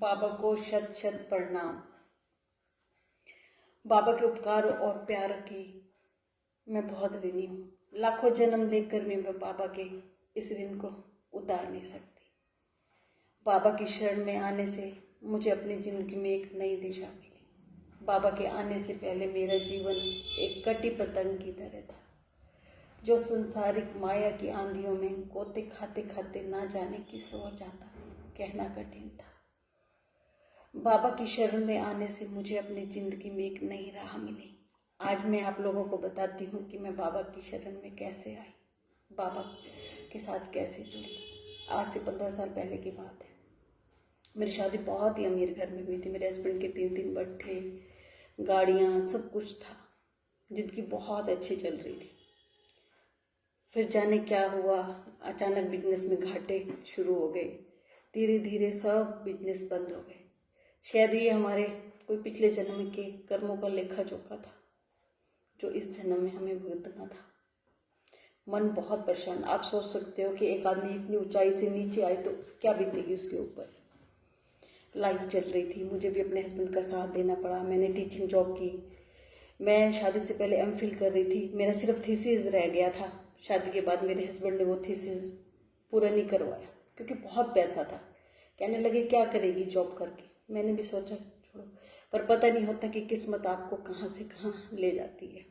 बाबा को शत शत प्रणाम। बाबा के उपकार और प्यार की मैं बहुत ऋणी हूँ। लाखों जन्म लेकर मैं बाबा के इस ऋण को उतार नहीं सकती। बाबा की शरण में आने से मुझे अपनी जिंदगी में एक नई दिशा मिली। बाबा के आने से पहले मेरा जीवन एक कटी पतंग की तरह था, जो संसारिक माया की आंधियों में गोते खाते खाते ना जाने किस ओर जाता, कहना कठिन था। बाबा की शरण में आने से मुझे अपनी जिंदगी में एक नई राह मिली। आज मैं आप लोगों को बताती हूँ कि मैं बाबा की शरण में कैसे आई, बाबा के साथ कैसे जुड़ी। आज से 15 साल पहले की बात है। मेरी शादी बहुत ही अमीर घर में हुई थी। मेरे हस्बैंड के 3 बट्ठे, गाड़ियाँ, सब कुछ था। जिंदगी बहुत अच्छी चल रही थी। फिर जाने क्या हुआ, अचानक बिजनेस में घाटे शुरू हो गए। धीरे धीरे सब बिजनेस बंद हो गए। शायद ये हमारे कोई पिछले जन्म के कर्मों का लेखा जोखा था, जो इस जन्म में हमें भुगतना था। मन बहुत परेशान। आप सोच सकते हो कि एक आदमी इतनी ऊंचाई से नीचे आए तो क्या बीतेगी उसके ऊपर। लाइफ चल रही थी, मुझे भी अपने हस्बैंड का साथ देना पड़ा। मैंने टीचिंग जॉब की। मैं शादी से पहले एमफिल कर रही थी। मेरा सिर्फ थीसिस रह गया था। शादी के बाद मेरे हस्बैंड ने वो थीसिस पूरा नहीं करवाया, क्योंकि बहुत पैसा था। कहने लगे क्या करेगी जॉब करके। मैंने भी सोचा छोड़ो, पर पता नहीं होता कि किस्मत आपको कहाँ से कहाँ ले जाती है।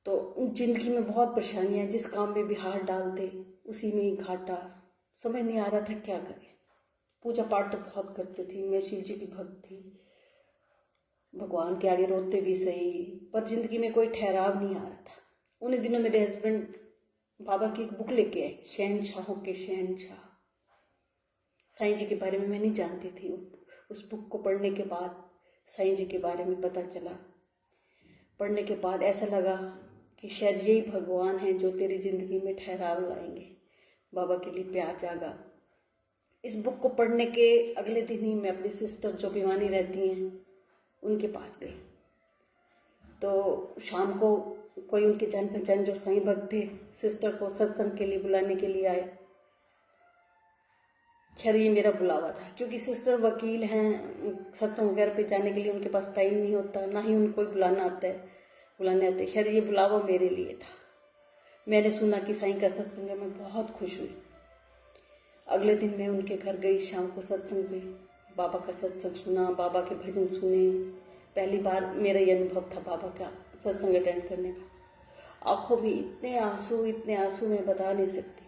तो जिंदगी में बहुत परेशानियां, जिस काम में भी हाथ डालते उसी में ही घाटा। समझ नहीं आ रहा था क्या करें। पूजा पाठ तो बहुत करते थी, मैं शिव जी की भक्त थी। भगवान के आगे रोते भी सही, पर जिंदगी में कोई ठहराव नहीं आ रहा था। उन्हीं दिनों मेरे हस्बैंड बाबा की एक बुक लेके आए, शहनशाहों के शहनशाह। साईं जी के बारे में मैं नहीं जानती थी। उस बुक को पढ़ने के बाद साईं जी के बारे में पता चला। पढ़ने के बाद ऐसा लगा कि शायद यही भगवान है जो तेरी जिंदगी में ठहराव लाएंगे। बाबा के लिए प्यार जागा। इस बुक को पढ़ने के अगले दिन ही मैं अपनी सिस्टर जो भिवानी रहती हैं उनके पास गई। तो शाम को कोई उनके जान पहचान जो साईं भक्त थे सिस्टर को सत्संग के लिए बुलाने के लिए आए। खैर ये मेरा बुलावा था, क्योंकि सिस्टर वकील हैं, सत्संग वगैरह पे जाने के लिए उनके पास टाइम नहीं होता, ना ही उनको बुलाने आते। खैर ये बुलावा मेरे लिए था। मैंने सुना कि साईं का सत्संग है, मैं बहुत खुश हुई। अगले दिन मैं उनके घर गई शाम को सत्संग में। बाबा का सत्संग सुना, बाबा के भजन सुने। पहली बार मेरा ये अनुभव था बाबा का सत्संग अटेंड करने का। आंखों में इतने आंसू मैं बता नहीं सकती।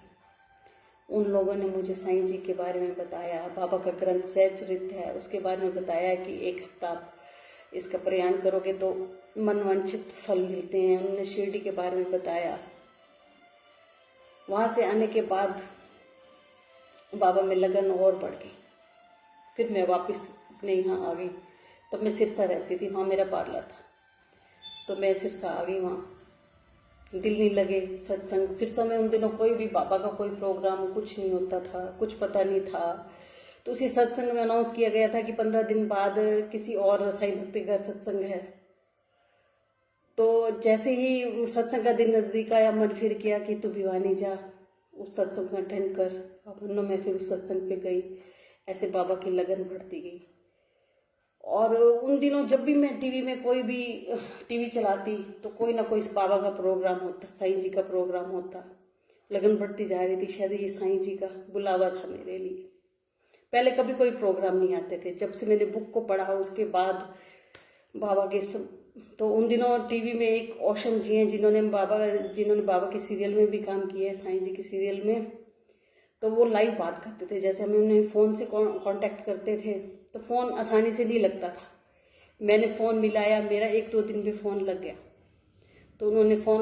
उन लोगों ने मुझे साईं जी के बारे में बताया। बाबा का ग्रंथ सहचरित है, उसके बारे में बताया कि 1 हफ्ता इसका प्रयाण करोगे तो मनवांछित फल मिलते हैं। उन्होंने शिरडी के बारे में बताया। वहां से आने के बाद बाबा में लगन और बढ़ गई। फिर मैं वापस अपने यहाँ आ गई। तब मैं सिरसा रहती थी, वहाँ मेरा पार्लर था। तो मैं सिरसा आ गई। वहाँ दिल नहीं लगे सत्संग। सिरसा में उन दिनों कोई भी बाबा का कोई प्रोग्राम कुछ नहीं होता था, कुछ पता नहीं था। तो उसी सत्संग में अनाउंस किया गया था कि 15 दिन बाद किसी और साईं भक्त के घर सत्संग है। तो जैसे ही सत्संग का दिन नजदीक आया, मन फिर किया कि तू भिवानी जा, उस सत्संग में अटेंड कर। अब मैं फिर उस सत्संग पे गई। ऐसे बाबा की लगन बढ़ती गई। और उन दिनों जब भी मैं टीवी में कोई भी टीवी चलाती तो कोई ना कोई बाबा का प्रोग्राम होता, साईं जी का प्रोग्राम होता। लगन बढ़ती जा रही थी। शायद ये साईं जी का बुलावा था मेरे लिए। पहले कभी कोई प्रोग्राम नहीं आते थे। जब से मैंने बुक को पढ़ा उसके बाद बाबा के सब। तो उन दिनों टीवी में एक ओशन जी हैं जिन्होंने बाबा के सीरियल में भी काम किया है, साईं जी के सीरियल में। तो वो लाइव बात करते थे। जैसे हम उन्हें फ़ोन से कांटेक्ट करते थे तो फ़ोन आसानी से नहीं लगता था। मैंने फ़ोन मिलाया, मेरा 1-2 दिन में फ़ोन लग गया। तो उन्होंने फ़ोन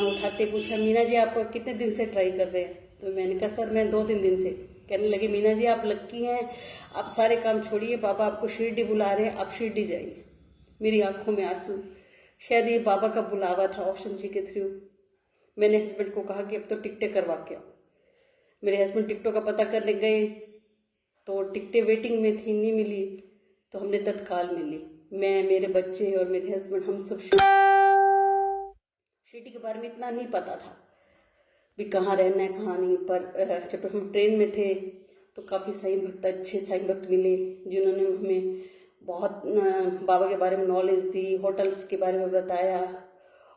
उठाते पूछा, मीना जी आप कितने दिन से ट्राई कर रहे हैं। तो मैंने कहा सर मैं 2-3 दिन से। कहने लगे मीना जी आप लक्की हैं, आप सारे काम छोड़िए, बाबा आपको शिरडी बुला रहे हैं, आप शिरडी जाइए। मेरी आंखों में आंसू। शायद ये बाबा का बुलावा था ओशन जी के थ्रू। मैंने हस्बैंड को कहा कि अब तो टिकटें करवा के आओ। मेरे हस्बैंड टिकटों का पता करने गए तो टिकटें वेटिंग में थी, नहीं मिली। तो हमने तत्काल मिली। मैं, मेरे बच्चे और मेरे हस्बैंड, हम सब शिरडी के बारे में इतना नहीं पता था भी कहाँ रहना है कहाँ नहीं। पर जब हम ट्रेन में थे तो काफ़ी साईं भक्त, अच्छे साईं भक्त मिले जिन्होंने हमें बहुत बाबा के बारे में नॉलेज दी, होटल्स के बारे में बताया।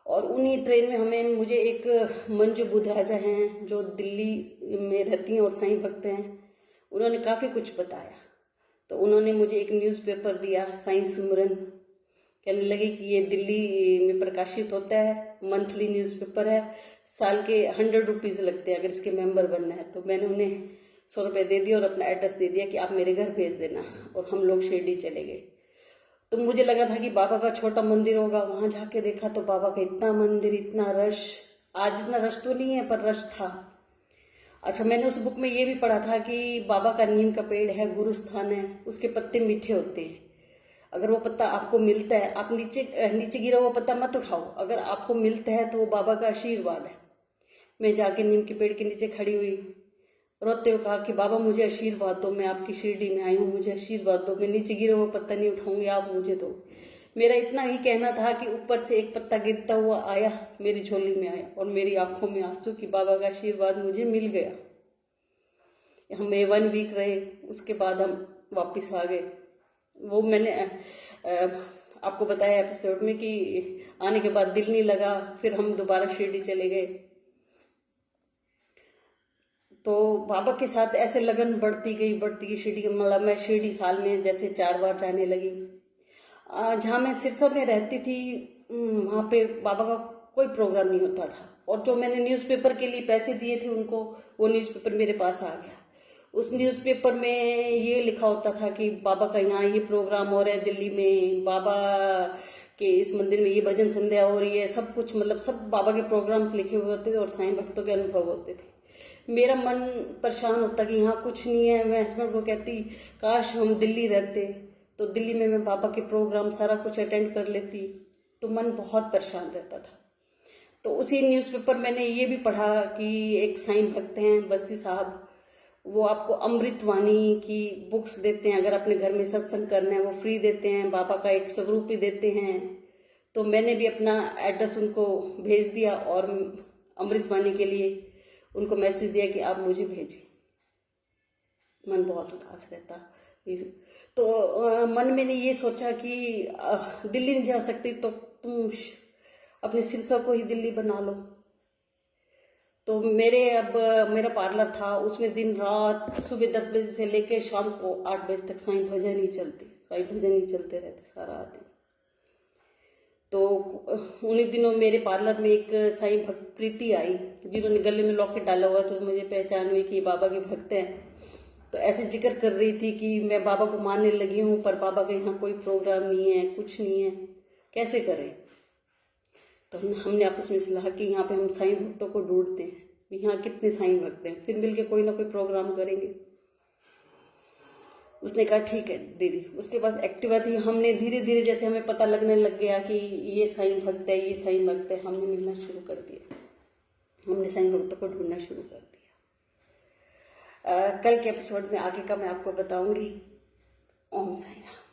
और उन्हीं ट्रेन में मुझे एक मंजू बुधराजा हैं जो दिल्ली में रहती हैं और साईं भक्त हैं, उन्होंने काफ़ी कुछ बताया। तो उन्होंने मुझे एक न्यूज़पेपर दिया साईं सुमरन, कहने लगे कि ये दिल्ली में प्रकाशित होता है, मंथली न्यूज़पेपर है, साल के 100 रुपीज़ लगते हैं अगर इसके मेंबर बनना है। तो मैंने उन्हें 100 रुपये दे दिए और अपना एड्रेस दे दिया कि आप मेरे घर भेज देना, और हम लोग शिरडी चले गए। तो मुझे लगा था कि बाबा का छोटा मंदिर होगा, वहाँ जाके देखा तो बाबा का इतना मंदिर, इतना रश, आज इतना रश तो नहीं है पर रश था। अच्छा, मैंने उस बुक में ये भी पढ़ा था कि बाबा का नीम का पेड़ है, गुरु स्थान है, उसके पत्ते मीठे होते हैं। अगर वो पत्ता आपको मिलता है, आप नीचे गिरा हुआ पत्ता मत उठाओ, अगर आपको मिलता है तो वो बाबा का आशीर्वाद है। मैं जाके नीम के पेड़ के नीचे खड़ी हुई, रोते हुए कहा कि बाबा मुझे आशीर्वाद दो, मैं आपकी शिरडी में आई हूँ, मुझे आशीर्वाद दो, मैं नीचे गिरा हुआ पत्ता नहीं उठाऊंगी, आप मुझे दो। मेरा इतना ही कहना था कि ऊपर से एक पत्ता गिरता हुआ आया, मेरी झोली में आया और मेरी आंखों में आंसू कि बाबा का आशीर्वाद मुझे मिल गया। हम 1 वीक रहे, उसके बाद हम वापस आ गए। वो मैंने आपको बताया एपिसोड में कि आने के बाद दिल नहीं लगा, फिर हम दोबारा शिरडी चले गए। तो बाबा के साथ ऐसे लगन बढ़ती गई शिरडी के, मतलब मैं शिरडी साल में जैसे 4 बार जाने लगी। जहाँ मैं सिरसा में रहती थी वहाँ पे बाबा का कोई प्रोग्राम नहीं होता था, और जो मैंने न्यूज़पेपर के लिए पैसे दिए थे उनको, वो न्यूज़पेपर मेरे पास आ गया। उस न्यूज़पेपर में ये लिखा होता था कि बाबा का यहाँ ये प्रोग्राम हो रहा है दिल्ली में, बाबा के इस मंदिर में ये भजन संध्या हो रही है, सब कुछ, मतलब सब बाबा के प्रोग्राम्स लिखे हुए होते थे और साईं भक्तों के अनुभव होते थे। मेरा मन परेशान होता कि यहाँ कुछ नहीं है। मैं हस्बैंड को कहती काश हम दिल्ली रहते, तो दिल्ली में मैं बाबा के प्रोग्राम सारा कुछ अटेंड कर लेती, तो मन बहुत परेशान रहता था। तो उसी न्यूज़पेपर मैंने ये भी पढ़ा कि एक साईं भक्त हैं बस्सी साहब, वो आपको अमृतवाणी की बुक्स देते हैं, अगर अपने घर में सत्संग करना है वो फ्री देते हैं, बाबा का एक स्वरूप भी देते हैं। तो मैंने भी अपना एड्रेस उनको भेज दिया और अमृतवाणी के लिए उनको मैसेज दिया कि आप मुझे भेजें। मन बहुत उदास रहता, तो मन में ने ये सोचा कि दिल्ली नहीं जा सकती तो तुम अपने सिरसा को ही दिल्ली बना लो। तो मेरा पार्लर था, उसमें दिन रात सुबह 10 बजे से लेकर शाम को 8 बजे तक साईं भजन ही चलते रहते सारा दिन। तो उन्हीं दिनों मेरे पार्लर में एक साईं भक्त प्रीति आई, जिन्होंने गले में लॉकेट डाला हुआ, तो मुझे पहचान हुई कि बाबा के भक्त हैं। तो ऐसे जिक्र कर रही थी कि मैं बाबा को मानने लगी हूँ, पर बाबा का यहाँ कोई प्रोग्राम नहीं है, कुछ नहीं है, कैसे करें। तो हमने आपस में सलाह की यहाँ पे हम साईं भक्तों को ढूंढते हैं, यहाँ कितने साईं भक्त हैं, फिर मिलके कोई ना कोई प्रोग्राम करेंगे। उसने कहा ठीक है दीदी। उसके पास एक्टिवा थी। हमने धीरे धीरे जैसे हमें पता लगने लग गया कि ये साईं भक्त है, ये साईं भक्त है, हमने मिलना शुरू कर दिया, हमने साईं भक्तों को ढूंढना शुरू कर दिया। कल के एपिसोड में आगे का मैं आपको बताऊंगी। ओम साईं राम।